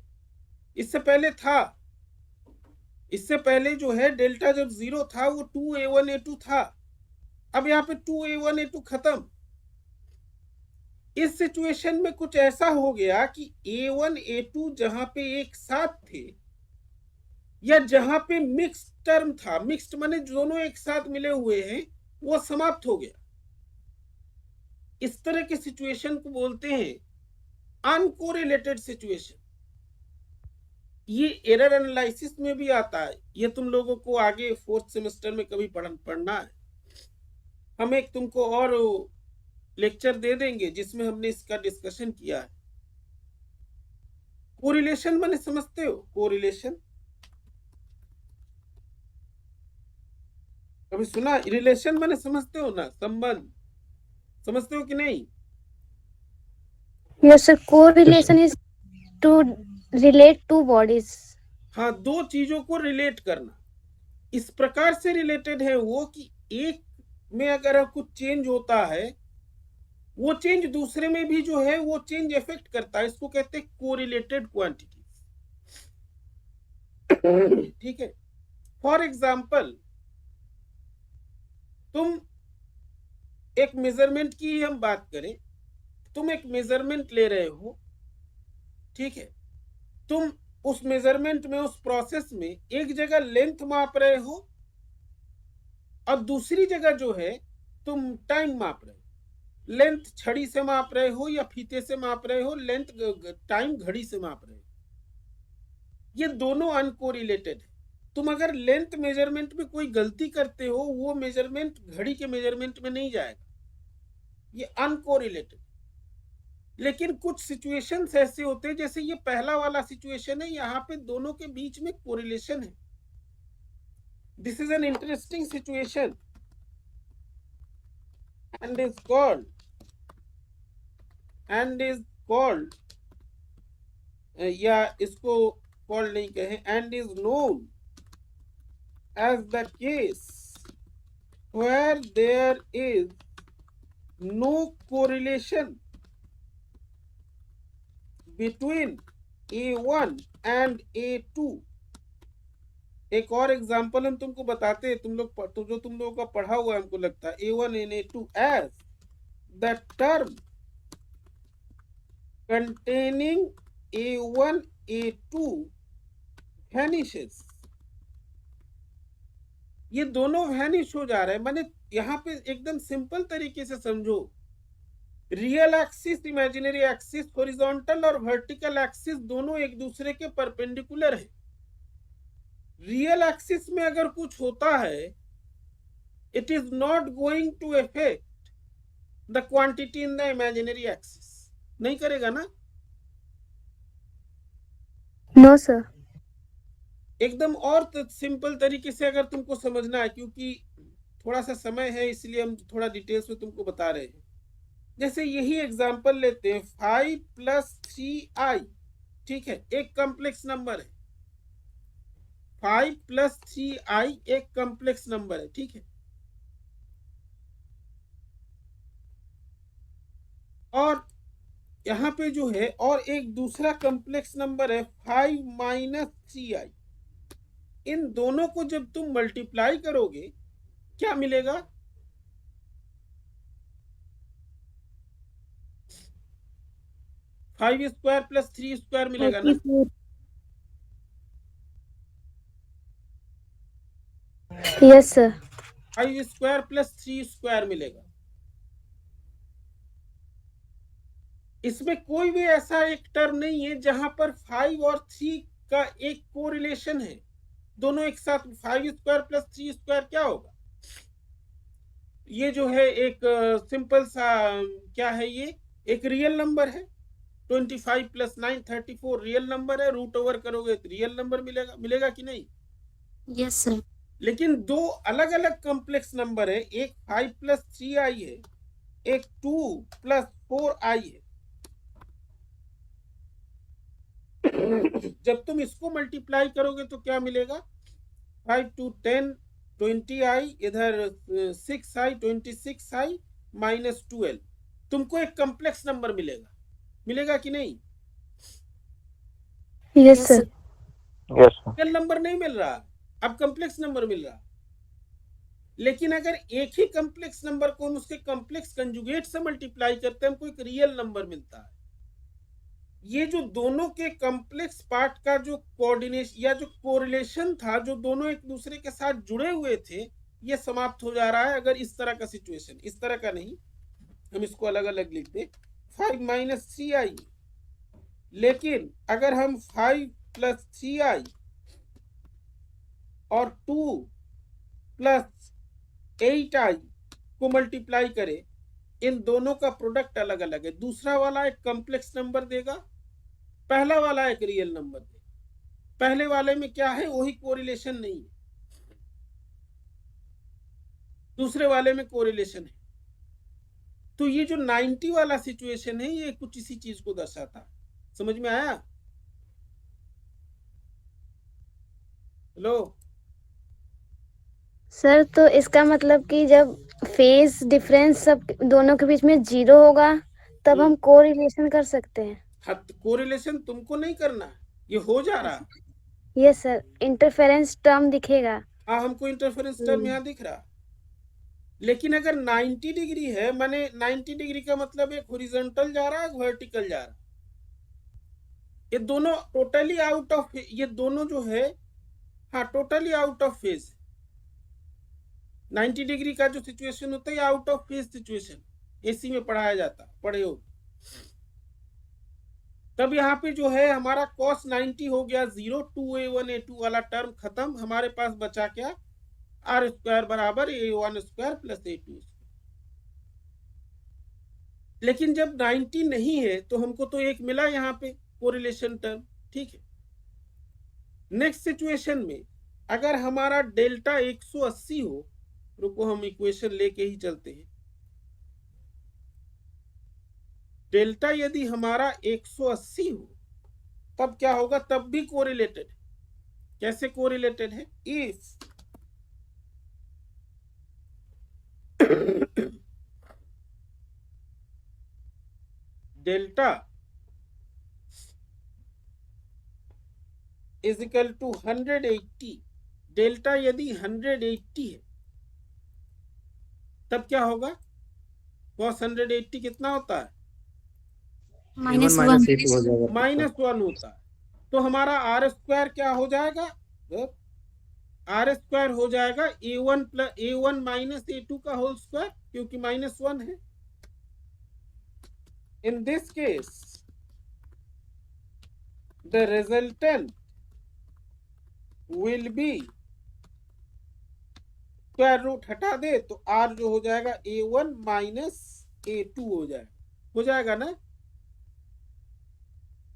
इससे पहले था। इससे पहले जो है डेल्टा जब 0 था वो 2a1 a2 था। अब यहाँ पे 2a1 a2 खत्म। इस सिचुएशन में कुछ ऐसा हो गया कि a1 a2 जहां पे एक साथ थे, या जहां पे मिक्स्ड टर्म था, मिक्स्ड माने दोनों एक साथ मिले हुए हैं, वो समाप्त हो गया। इस तरह के सिचुएशन को बोलते हैं अनकोरिलेटेड सिचुएशन। ये एरर एनालिसिस में भी आता है। ये तुम लोगों को आगे 4th सेमेस्टर में कभी पढ़ना है। हम एक तुमको और लेक्चर दे देंगे जिसमें हमने इसका डिस्कशन किया है। कोरिलेशन माने समझते हो? कोरिलेशन कभी सुना? रिलेशन माने समझते हो ना? संबंध समझते हो कि नहीं? Yes sir. Correlation is to relate to bodies. हाँ, दो चीजों को रिलेट करना। इस प्रकार से रिलेटेड है वो कि एक में अगर कुछ चेंज होता है, वो चेंज दूसरे में भी जो है वो चेंज इफेक्ट करता है। इसको कहते हैं कोरिलेटेड क्वांटिटीज। ठीक है। फॉर एग्जाम्पल, तुम एक मेजरमेंट की हम बात करें, तुम एक मेजरमेंट ले रहे हो, ठीक है। तुम उस मेजरमेंट में, उस प्रोसेस में एक जगह लेंथ माप रहे हो और दूसरी जगह जो है तुम टाइम माप रहे हो। लेंथ छड़ी से माप रहे हो या फीते से माप रहे हो, लेंथ टाइम घड़ी से माप रहे हो। ये दोनों अनकोरिलेटेड है। तुम अगर लेंथ मेजरमेंट में कोई गलती करते हो, वो मेजरमेंट घड़ी के मेजरमेंट में नहीं जाएगा। ये अनकोरिलेटेड। लेकिन कुछ सिचुएशंस ऐसे होते हैं, जैसे ये पहला वाला सिचुएशन है, यहाँ पे दोनों के बीच में कोरिलेशन है। This is an interesting situation and is called या इसको कॉल्ड नहीं कहें, and is known as the case where there is no correlation between A1 and A2। एक और एग्जांपल हम तुमको बताते हैं, तुम लोगों का पढ़ा हुआ है हमको लगता है, A1 and A2 as the term containing A1 A2 vanishes। ये दोनों वैनिश हो जा रहे हैं। माने यहाँ पे एकदम सिंपल तरीके से समझो, real axis, imaginary axis, horizontal और वर्टिकल एक्सिस दोनों एक दूसरे के परपेंडिकुलर है। रियल एक्सिस में अगर कुछ होता है, it is not going to affect the quantity in the imaginary axis. नहीं करेगा ना? No sir. एकदम और सिंपल तरीके से अगर तुमको समझना है, क्योंकि थोड़ा सा समय है इसलिए हम थोड़ा डिटेल्स में तुमको बता रहे हैं। जैसे यही एग्जांपल लेते हैं, 5 + 3i, ठीक है, एक कॉम्प्लेक्स नंबर है। 5 + 3i एक कॉम्प्लेक्स नंबर है, ठीक है। और यहाँ पे जो है और एक दूसरा कॉम्प्लेक्स नंबर है 5 - 3i। इन दोनों को जब तुम मल्टीप्लाई करोगे क्या मिलेगा? फाइव स्क्वायर प्लस 3 स्क्वायर मिलेगा ना? 34। Yes sir. 5 square plus 3 square मिलेगा। इसमें कोई भी ऐसा एक टर्म नहीं है जहां पर 5 और 3 का एक कोरिलेशन है, दोनों एक साथ। 5 स्क्वायर प्लस 3 स्क्वायर क्या होगा? ये जो है एक सिंपल सा क्या है, ये एक रियल नंबर है। 25 प्लस 9 34 रियल नंबर है, रूट ओवर करोगे तो रियल नंबर मिलेगा, मिलेगा कि नहीं? Yes sir. लेकिन दो अलग अलग कॉम्प्लेक्स नंबर है, एक 5 प्लस 3i है, एक 2 प्लस 4i है। जब तुम इसको मल्टीप्लाई करोगे तो क्या मिलेगा? 5 to 10 20i, इधर 6i 26i माइनस 12, तुमको एक कॉम्प्लेक्स नंबर मिलेगा, मिलेगा कि नहीं? Yes sir. Yes real number नहीं मिल रहा, अब कॉम्प्लेक्स नंबर मिल रहा। लेकिन अगर एक ही कॉम्प्लेक्स नंबर को हम उसके कॉम्प्लेक्स कंजुगेट से मल्टीप्लाई करते हैं, हमको एक रियल नंबर मिलता है। ये जो दोनों के कॉम्प्लेक्स पार्ट का जो कोऑर्डिनेशन या जो कोरिलेशन था, जो दोनों एक दूसरे के साथ जुड़े हुए थे, ये समाप्त हो जा रहा है अगर इस तरह का सिचुएशन, इस तरह का नहीं, हम इसको अलग अलग लिखते 5 माइनस 3i। लेकिन अगर हम 5 प्लस 3i और 2 प्लस 8i को मल्टीप्लाई करें, इन दोनों का प्रोडक्ट अलग अलग है। दूसरा वाला एक कॉम्प्लेक्स नंबर देगा, पहला वाला एक रियल नंबर देगा। पहले वाले में क्या है, वही कोरिलेशन नहीं है, दूसरे वाले में कोरिलेशन है। तो ये जो 90 वाला सिचुएशन है, ये कुछ इसी चीज को दर्शाता है। समझ में आया? हेलो सर तो इसका मतलब कि जब फेज डिफरेंस सब दोनों के बीच में 0 होगा तब हम कोरिलेशन कर सकते हैं। हाँ, कोरिलेशन तुमको नहीं करना, ये हो जा रहा। यस सर, इंटरफेरेंस टर्म दिखेगा। हाँ, हमको इंटरफेरेंस टर्म यहाँ दिख रहा। लेकिन अगर 90 डिग्री है, माने 90 डिग्री का मतलब एक हॉरिजॉन्टल जा रहा है, एक वर्टिकल जा रहा है। ये दोनों टोटली आउट ऑफ, ये दोनों जो है, हाँ totally out of phase. 90 degree का जो सिचुएशन होता है, out of phase situation AC में पढ़ाया जाता, पढ़े हो। तब यहाँ पे जो है हमारा cos 90 हो गया 0, 2a1 a2 वाला टर्म खत्म। हमारे पास बचा क्या? आर स्क्वायर बराबर a1 स्क्वायर प्लस a2। लेकिन जब 90 नहीं है तो हमको तो एक मिला यहाँ पे कोरिलेशन टर्म, ठीक है। नेक्स्ट सिचुएशन में अगर हमारा डेल्टा 180 हो, रुको हम इक्वेशन लेके ही चलते हैं। डेल्टा यदि हमारा 180 हो, तब क्या होगा? तब भी कोरिलेटेड है। कैसे कोरिलेटेड है? If delta is equal to 180, delta यदि 180 है, तब क्या होगा? cos 180 कितना होता है? -1 -1 होता है। तो हमारा आर स्क्वायर क्या हो जाएगा? आर स्क्वायर हो जाएगा a1 माइनस a2 का होल स्क्वायर, क्योंकि -1 है। In this case the resultant will be, square root हटा दे तो r जो हो जाएगा a1 माइनस a2 हो जाएगा ना?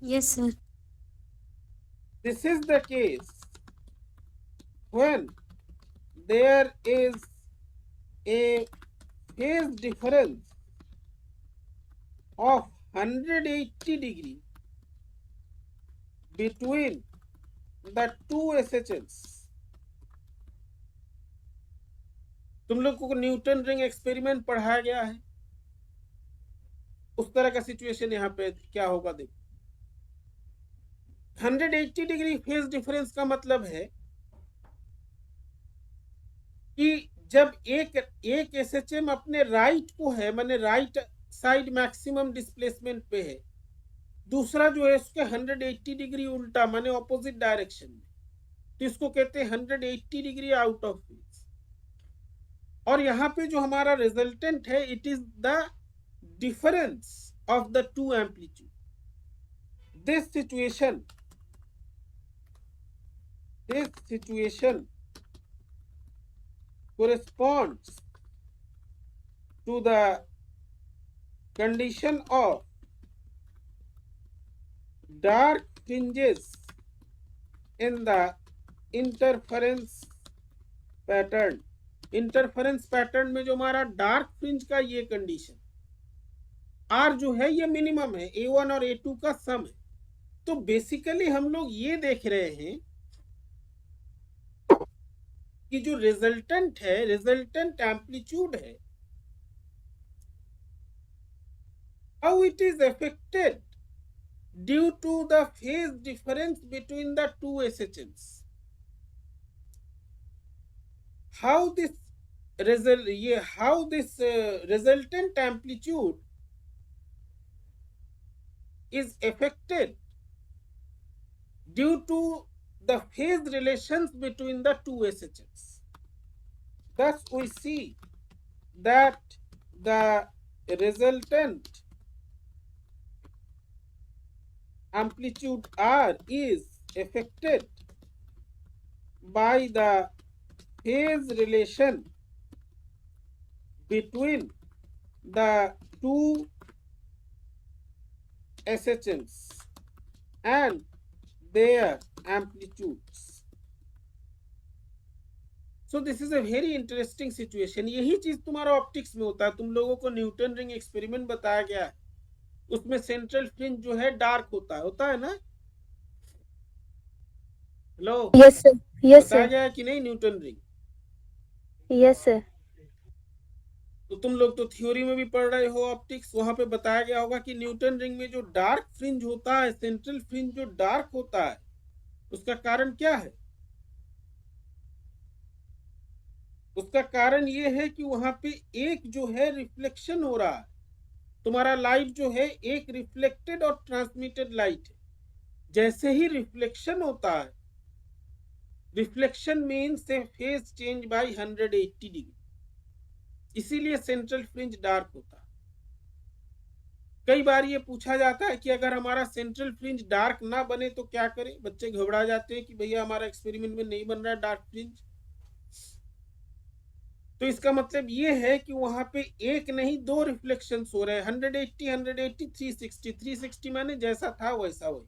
Yes sir. This is the case when there is a phase difference of 180 degree between the two SHLs. तुम लोगों को न्यूटन रिंग एक्सपेरिमेंट पढ़ाया गया है, उस तरह का सिचुएशन यहाँ पे क्या होगा देखो। 180 डिग्री फेज डिफरेंस का मतलब है कि जब एक एसएचएम अपने राइट को है, माने राइट साइड मैक्सिमम डिस्प्लेसमेंट पे है, दूसरा जो है उसके 180 डिग्री उल्टा, माने ऑपोजिट डायरेक्शन में, तो इसको कहते हैं 180 डिग्री आउट ऑफ फेज। और यहाँ पे जो हमारा रिजल्टेंट है, it is the difference of the two amplitude. This situation corresponds to the condition of dark fringes in the interference pattern. Interference pattern में जो हमारा डार्क फ्रिंज का ये कंडीशन आर जो है ये मिनिमम है, A1 और A2 का सम है। तो बेसिकली हम लोग ये देख रहे हैं कि जो रिजल्टेंट है, रिजल्टेंट एम्पलीट्यूड है, how it is affected due to the phase difference between the two SHMs. How this resultant amplitude is affected due to the phase relations between the two SHMs. Thus, we see that the resultant amplitude R is affected by the phase relation between the two SHMs and their amplitudes. So this is a very interesting situation. यही चीज तुम्हारा optics में होता है। तुम लोगों को Newton ring experiment बताया गया है, उसमें सेंट्रल फ्रिंज जो है डार्क होता है ना? हेलो, यस सर, यस बताया सर, गया है कि नहीं न्यूटन रिंग? Yes sir. तो तुम लोग तो थ्योरी में भी पढ़ रहे हो ऑप्टिक्स, वहां पे बताया गया होगा कि न्यूटन रिंग में जो डार्क फ्रिंज होता है, सेंट्रल फ्रिंज जो डार्क होता है, उसका कारण क्या है? उसका कारण ये है कि वहां पे एक जो है रिफ्लेक्शन हो रहा है। तुम्हारा लाइट जो है एक रिफ्लेक्टेड और ट्रांसमिटेड लाइट है। जैसे ही रिफ्लेक्शन होता है, reflection means A phase change bye 180 degree, इसीलिए सेंट्रल फ्रिंज डार्क होता है। कई बार ये पूछा जाता है कि अगर हमारा सेंट्रल फ्रिंज डार्क ना बने तो क्या करें? बच्चे घबरा जाते हैं कि भैया हमारा एक्सपेरिमेंट में नहीं बन रहा है डार्क फ्रिंज। तो इसका मतलब ये है कि वहां पे एक नहीं दो रिफ्लेक्शंस हो रहे हैं, 180, 180, 360, 360 माने जैसा था वैसा वही।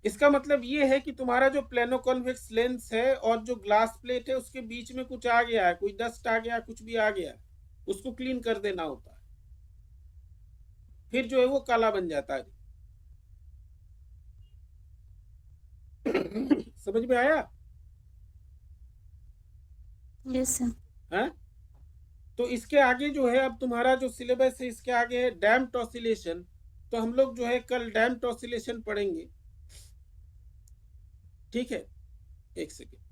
इसका मतलब ये है कि तुम्हारा जो प्लेनो कॉन्वेक्स लेंस है और जो ग्लास प्लेट है उसके बीच में कुछ आ गया है, कोई डस्ट आ गया, कुछ भी आ गया, उसको क्लीन कर देना होता है, फिर जो है वो काला बन जाता है। समझ में आया? Yes sir. है? तो इसके आगे जो है अब तुम्हारा जो सिलेबस है इसके आगे है डैम्प्ड ऑसिलेशन। तो हम लोग जो है कल डैम्प्ड ऑसिलेशन पढ़ेंगे। ठीक है, एक सेकेंड।